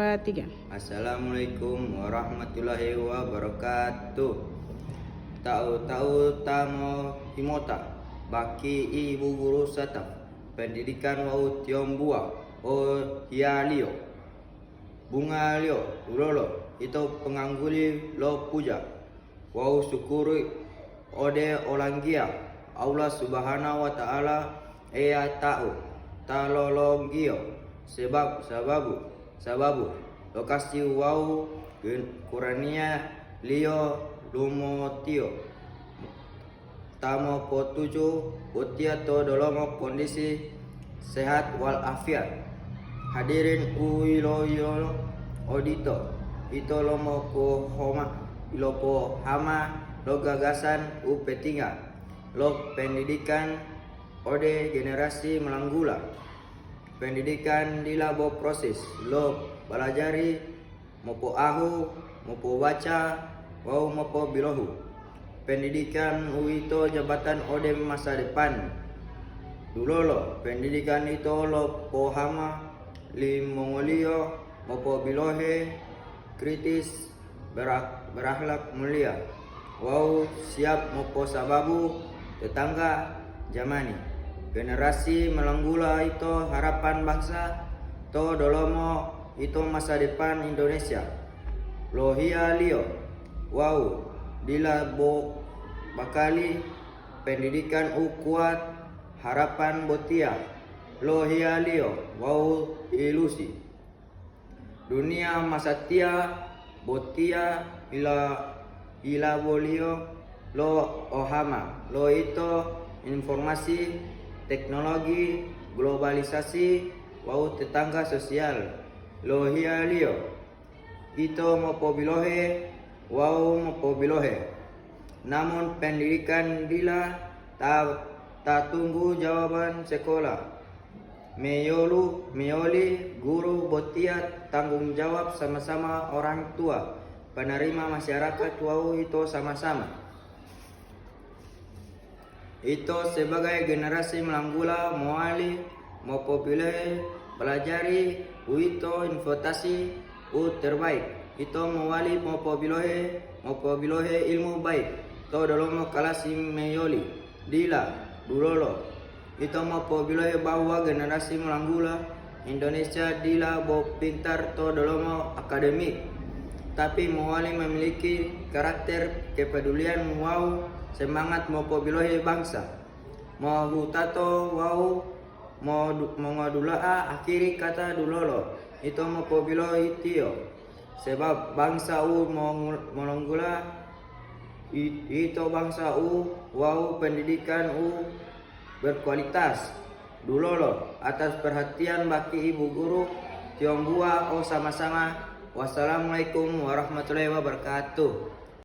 Tiga. Assalamualaikum warahmatullahi wabarakatuh. Tahu tamo himota baki ibu guru satap pendidikan wau Tiongbuah o hialio bunga lio ulolo itu pengangguli lo puja wau syukuri ode olanggia Allah subhanahu wa ta'ala ea ta'u talolongio sababu lokasi wau kurania lio lumotio tamo potuju utia to dolomo kondisi sehat wal afiat hadirin uilo odito ito lomo ko homa ilopo hama lo gagasan upetinga lo pendidikan ode generasi melanggula pendidikan di labo proses lo balajari mopo ahu mopo baca wau mopo bilohu pendidikan uito jabatan ode masa depan dulolo pendidikan itu lo pohama li mongolio mopo bilohe kritis berakhlak mulia wau siap mopo sababu tetangga jamani generasi melanggula itu harapan bangsa to dolomo itu masa depan Indonesia lohia lio wow dila bo bakali pendidikan kuat harapan botia lohia lio wow ilusi dunia masa tia botia ila bolio lo ohama lo itu informasi teknologi, globalisasi, wau tetangga sosial, lohia lio, ito mopo bilohe, wau mopo bilohe. Namun pendidikan dila tak tunggu jawaban sekolah. Meoli guru botiat tanggung jawab sama-sama orang tua, penerima masyarakat wau itu sama-sama. Itu sebagai generasi melanggula moali mopo pilih pelajari uito investasi terbaik itu moali mopo bilohe ilmu baik to dolomo kalasi meyoli dila dulolo itu mopo bilohe bahwa generasi melanggula Indonesia dila bo pintar to dolomo akademik tapi moali memiliki karakter kepedulian wau semangat mopo bilohe bangsa mau hutato wau mau ngadulaa akhiri kata dulolo itu mopo bilohe tio sebab bangsa mau melanggula itu bangsa wau pendidikan berkualitas dulolo atas perhatian baki ibu guru Tiongbuah sama-sama. Wassalamualaikum warahmatullahi wabarakatuh.